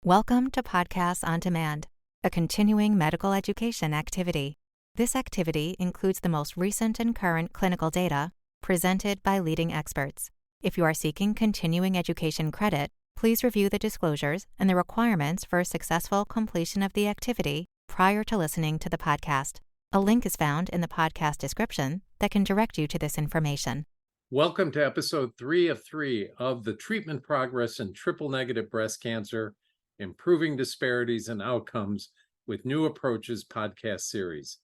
Welcome to Podcasts on Demand, a continuing medical education activity. This activity includes the most recent and current clinical data presented by leading experts. If you are seeking continuing education credit, please review the disclosures and the requirements for successful completion of the activity prior to listening to the podcast. A link is found in the podcast description that can direct you to this information. Welcome to episode 3 of 3 of the Treatment Progress in Triple-Negative Breast Cancer, Improving Disparities and Outcomes with New Approaches podcast series.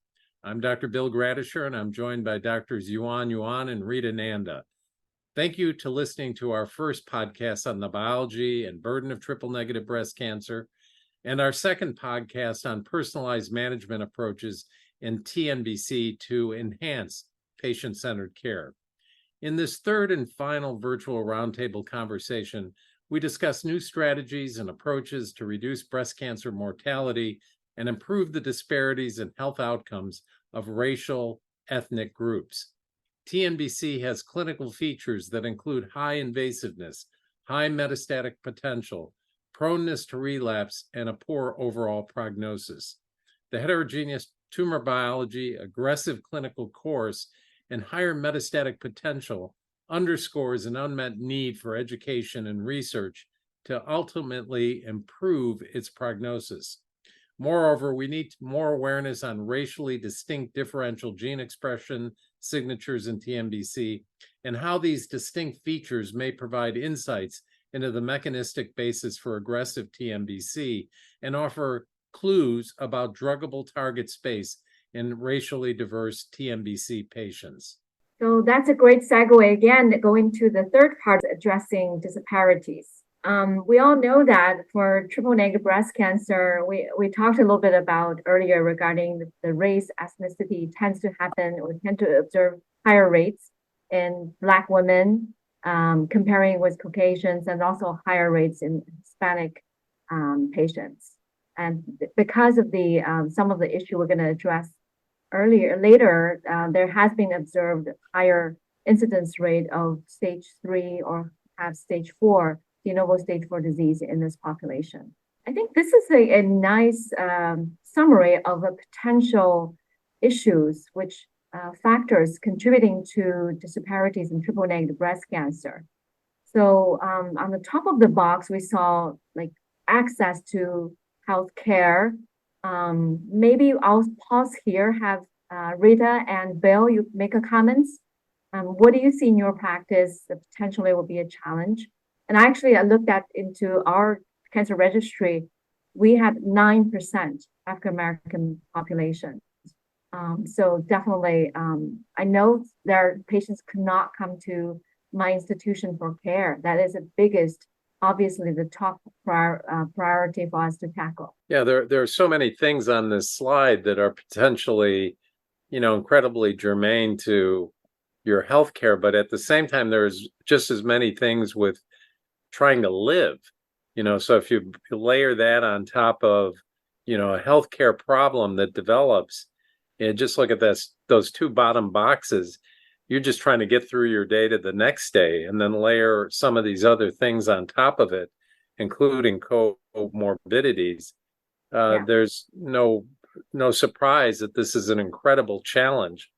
I'm Dr. Bill Gradishar, and I'm joined by Drs. Yuan and Rita Nanda. Thank you to listening to our first podcast on the biology and burden of triple-negative breast cancer, and our second podcast on personalized management approaches in TNBC to enhance patient-centered care. In this third and final virtual roundtable conversation, we discuss new strategies and approaches to reduce breast cancer mortality and improve the disparities in health outcomes of racial, ethnic groups. TNBC has clinical features that include high invasiveness, high metastatic potential, proneness to relapse, and a poor overall prognosis. The heterogeneous tumor biology, aggressive clinical course, and higher metastatic potential underscores an unmet need for education and research to ultimately improve its prognosis. Moreover, we need more awareness on racially distinct differential gene expression signatures in TNBC and how these distinct features may provide insights into the mechanistic basis for aggressive TNBC and offer clues about druggable target space in racially diverse TNBC patients. So that's a great segue again, going to the third part, addressing disparities. We all know that for triple-negative breast cancer, we talked a little bit about earlier regarding the race, ethnicity tends to happen, we tend to observe higher rates in Black women, comparing with Caucasians, and also higher rates in Hispanic patients. And because of the some of the issue we're going to address later, there has been observed higher incidence rate of stage 3 or perhaps stage 4, de novo stage 4 disease in this population. I think this is a nice summary of the potential issues, which factors contributing to disparities in triple-negative breast cancer. So on the top of the box, we saw like access to healthcare. Maybe I'll pause here, have Rita and Bill, you make a comments. What do you see in your practice that potentially will be a challenge? And actually, I looked into our cancer registry. We had 9% African-American population. So definitely, I know their patients could not come to my institution for care. That is the biggest, obviously the top priority for us to tackle. Yeah, there are so many things on this slide that are potentially, incredibly germane to your healthcare, but at the same time, there's just as many things with trying to live, so if you layer that on top of, a healthcare problem that develops, and just look at those two bottom boxes, you're just trying to get through your day to the next day and then layer some of these other things on top of it, including comorbidities. There's no surprise that this is an incredible challenge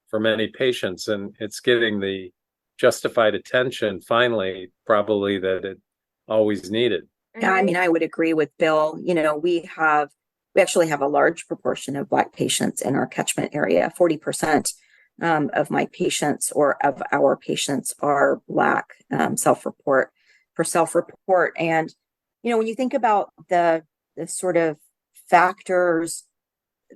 for many patients, and it's getting the justified attention finally, probably, that it always needed. Yeah, I would agree with Bill. We actually have a large proportion of Black patients in our catchment area. 40% of my patients or of our patients are Black, self-report. And, when you think about the sort of factors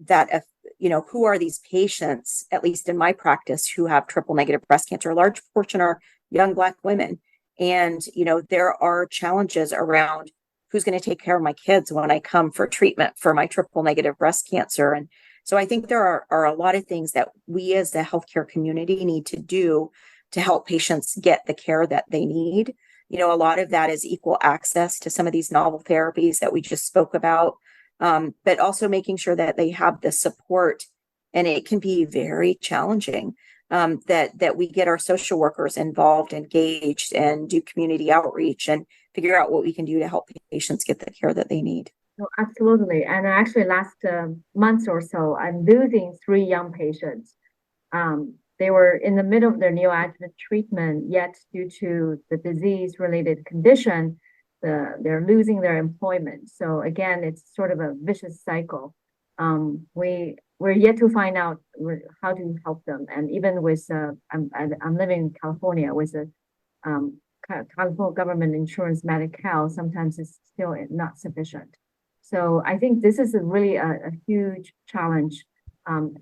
that, who are these patients, at least in my practice, who have triple-negative breast cancer, a large portion are young Black women. And, there are challenges around who's going to take care of my kids when I come for treatment for my triple-negative breast cancer. And so I think there are a lot of things that we as the healthcare community need to do to help patients get the care that they need. A lot of that is equal access to some of these novel therapies that we just spoke about, but also making sure that they have the support. And it can be very challenging that we get our social workers involved, engaged, and do community outreach and figure out what we can do to help patients get the care that they need. No, absolutely. And actually, last month or so, I'm losing 3 young patients. They were in the middle of their neoadjuvant treatment, yet due to the disease-related condition, they're losing their employment. So again, it's sort of a vicious cycle. We're yet to find out how to help them. And even with, I'm living in California with a California government insurance Medi-Cal, sometimes it's still not sufficient. So I think this is really a huge challenge,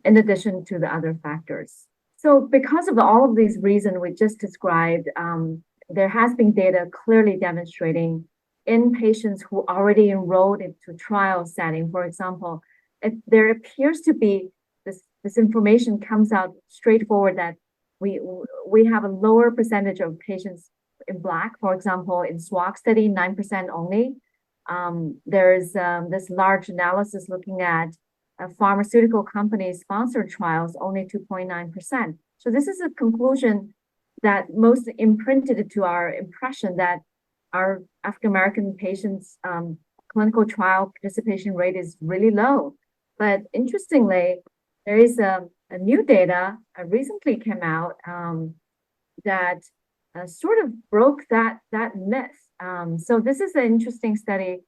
in addition to the other factors. So because of all of these reasons we just described, there has been data clearly demonstrating in patients who already enrolled into trial setting, for example, if there appears to be this information comes out straightforward that we have a lower percentage of patients in Black, for example, in SWOG study, 9% only. There's this large analysis looking at pharmaceutical companies sponsored trials, only 2.9%. So this is a conclusion that most imprinted to our impression that our African American patients' clinical trial participation rate is really low. But interestingly, there is a new data recently came out that sort of broke that myth. So this is an interesting study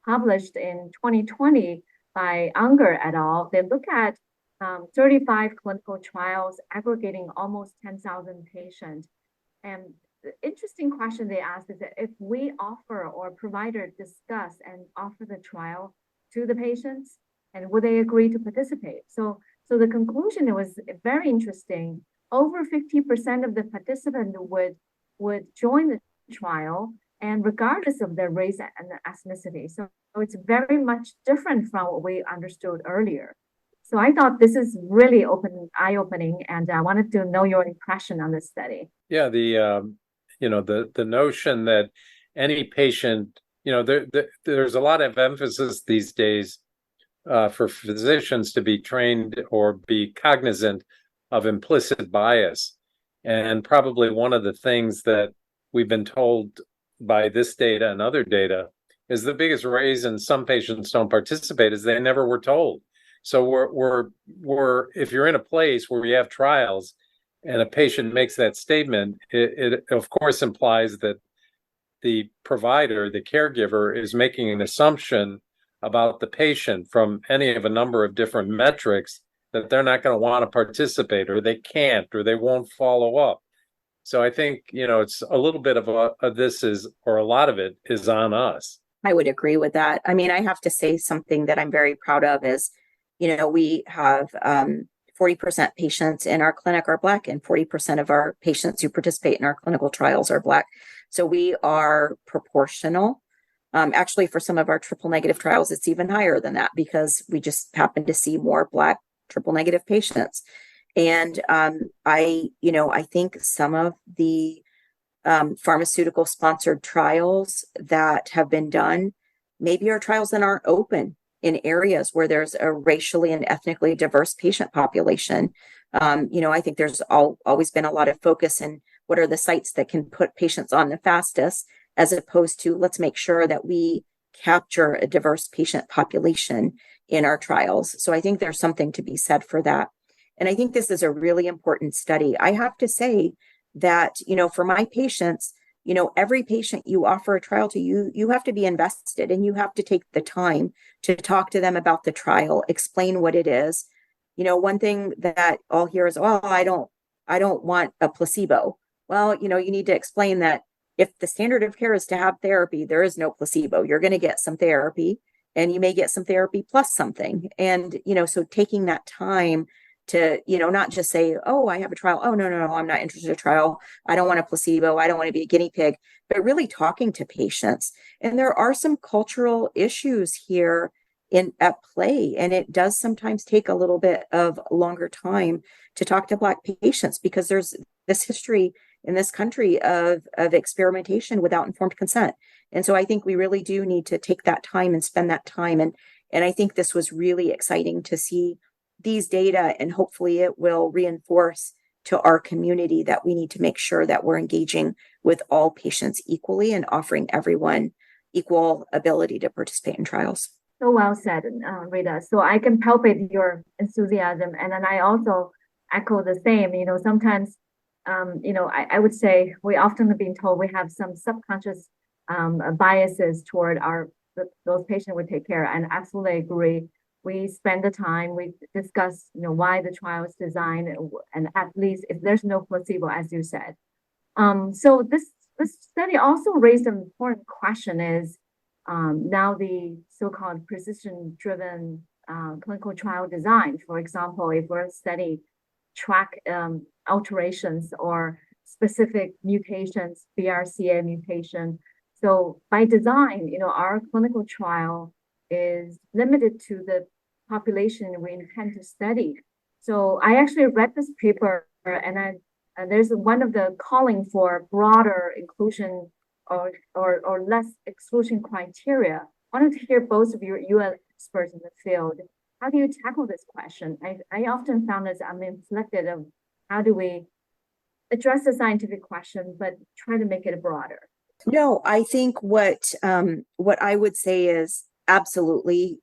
published in 2020 by Unger et al. They look at 35 clinical trials aggregating almost 10,000 patients. And the interesting question they asked is that if we offer or provider discuss and offer the trial to the patients, and would they agree to participate? So the conclusion was very interesting. Over 50% of the participants would join the trial, and regardless of their race and ethnicity. So it's very much different from what we understood earlier. So I thought this is really eye-opening, and I wanted to know your impression on this study. Yeah, the notion that any patient, there's a lot of emphasis these days for physicians to be trained or be cognizant of implicit bias. And probably one of the things that we've been told by this data and other data is the biggest reason some patients don't participate is they never were told. So we're if you're in a place where you have trials and a patient makes that statement, it of course implies that the provider, the caregiver, is making an assumption about the patient from any of a number of different metrics that they're not going to want to participate, or they can't, or they won't follow up. So I think, it's a little bit of a lot of it is on us. I would agree with that. I mean, I have to say something that I'm very proud of is, we have 40% patients in our clinic are Black, and 40% of our patients who participate in our clinical trials are Black. So we are proportional. Actually, for some of our triple negative trials, it's even higher than that because we just happen to see more Black triple negative patients. And I think some of the pharmaceutical sponsored trials that have been done maybe are trials that aren't open in areas where there's a racially and ethnically diverse patient population. I think there's always been a lot of focus in what are the sites that can put patients on the fastest, as opposed to let's make sure that we capture a diverse patient population in our trials. So I think there's something to be said for that. And I think this is a really important study. I have to say that, for my patients, every patient you offer a trial to, you have to be invested, and you have to take the time to talk to them about the trial, explain what it is. One thing that I'll hear is, well, I don't want a placebo. Well, you need to explain that if the standard of care is to have therapy, there is no placebo. You're going to get some therapy, and you may get some therapy plus something. And, so taking that time to, not just say, oh, I have a trial. Oh, no, I'm not interested in a trial. I don't want a placebo. I don't want to be a guinea pig, but really talking to patients. And there are some cultural issues here at play. And it does sometimes take a little bit of longer time to talk to Black patients because there's this history in this country of experimentation without informed consent. And so I think we really do need to take that time and spend that time. And I think this was really exciting to see these data, and hopefully it will reinforce to our community that we need to make sure that we're engaging with all patients equally and offering everyone equal ability to participate in trials. So well said, Rita. So I can palpate your enthusiasm, and then I also echo the same. Sometimes, I would say we often have been told we have some subconscious biases toward those patients we take care, and absolutely agree. We spend the time, we discuss, why the trial is designed, and at least if there's no placebo, as you said. So this study also raised an important question: is now the so-called precision-driven clinical trial design. For example, if we're study track alterations or specific mutations, BRCA mutation. So by design, our clinical trial is limited to the population we intend to study. So I actually read this paper, and there's one of the calling for broader inclusion or less exclusion criteria. I wanted to hear both of you as experts in the field. How do you tackle this question? I often found as I'm inflected of how do we address the scientific question, but try to make it broader. No, I think what I would say is absolutely,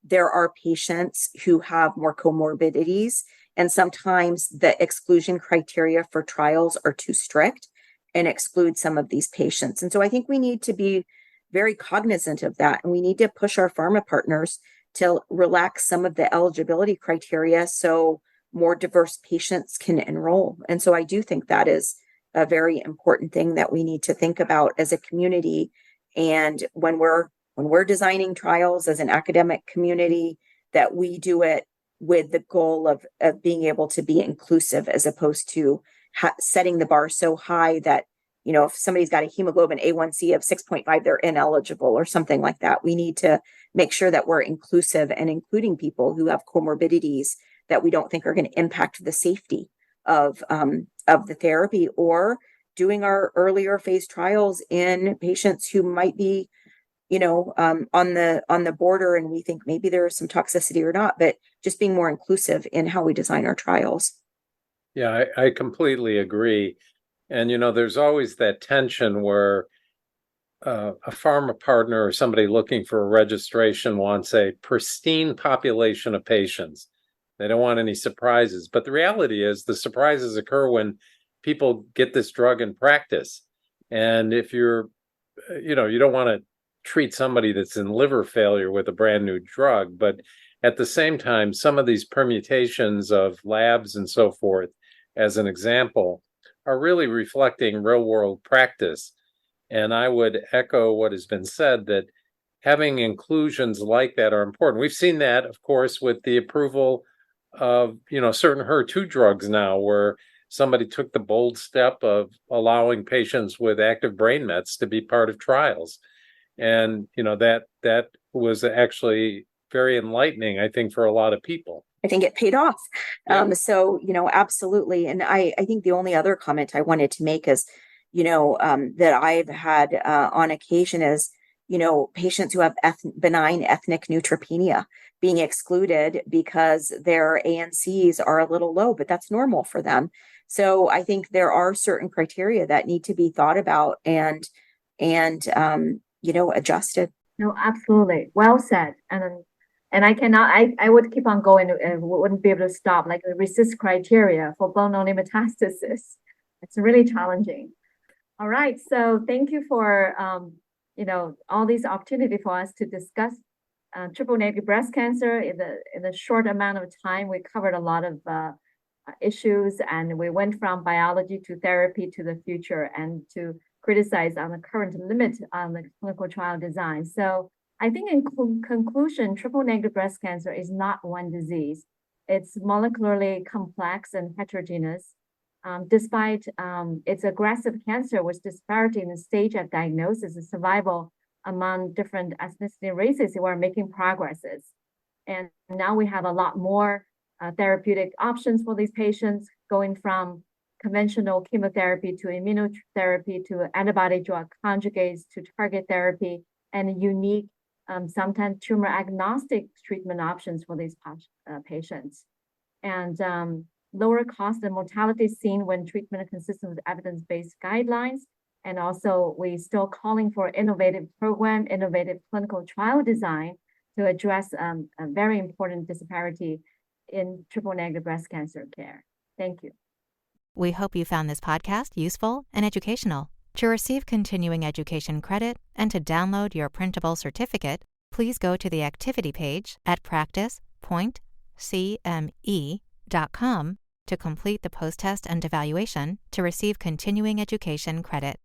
there are patients who have more comorbidities, and sometimes the exclusion criteria for trials are too strict and exclude some of these patients. And so I think we need to be very cognizant of that, and we need to push our pharma partners to relax some of the eligibility criteria so more diverse patients can enroll. And so I do think that is a very important thing that we need to think about as a community. And when we're designing trials as an academic community, that we do it with the goal of being able to be inclusive, as opposed to setting the bar so high that, if somebody's got a hemoglobin A1C of 6.5, they're ineligible or something like that. We need to make sure that we're inclusive and including people who have comorbidities that we don't think are going to impact the safety of the therapy, or doing our earlier phase trials in patients who might be, on the border, and we think maybe there is some toxicity or not, but just being more inclusive in how we design our trials. Yeah, I completely agree. And, there's always that tension where a pharma partner or somebody looking for a registration wants a pristine population of patients. They don't want any surprises. But the reality is the surprises occur when people get this drug in practice. And if you don't want to treat somebody that's in liver failure with a brand new drug, but at the same time, some of these permutations of labs and so forth, as an example, are really reflecting real world practice. And I would echo what has been said, that having inclusions like that are important. We've seen that, of course, with the approval of, certain HER2 drugs now, where somebody took the bold step of allowing patients with active brain mets to be part of trials. And, that was actually very enlightening, I think, for a lot of people. I think it paid off. Yeah. So, absolutely. And I think the only other comment I wanted to make is, that I've had on occasion is, patients who have benign ethnic neutropenia being excluded because their ANCs are a little low, but that's normal for them. So I think there are certain criteria that need to be thought about and adjusted. No, absolutely. Well said. And I would keep on going and wouldn't be able to stop, like the RECIST criteria for bone-only metastasis. It's really challenging. All right. So thank you for, all these opportunity for us to discuss triple negative breast cancer. In the short amount of time, we covered a lot of issues, and we went from biology to therapy to the future, and to criticize on the current limit on the clinical trial design. So I think in conclusion, triple negative breast cancer is not one disease. It's molecularly complex and heterogeneous. Despite its aggressive cancer with disparity in the stage of diagnosis and survival among different ethnicity and races, who are making progresses. And now we have a lot more therapeutic options for these patients, going from conventional chemotherapy to immunotherapy to antibody drug conjugates to target therapy, and unique, sometimes tumor agnostic treatment options for these patients. And lower cost and mortality seen when treatment is consistent with evidence-based guidelines, And also, we're still calling for innovative program, innovative clinical trial design to address a very important disparity in triple-negative breast cancer care. Thank you. We hope you found this podcast useful and educational. To receive continuing education credit and to download your printable certificate, please go to the activity page at practice.cme.com to complete the post-test and evaluation to receive continuing education credit.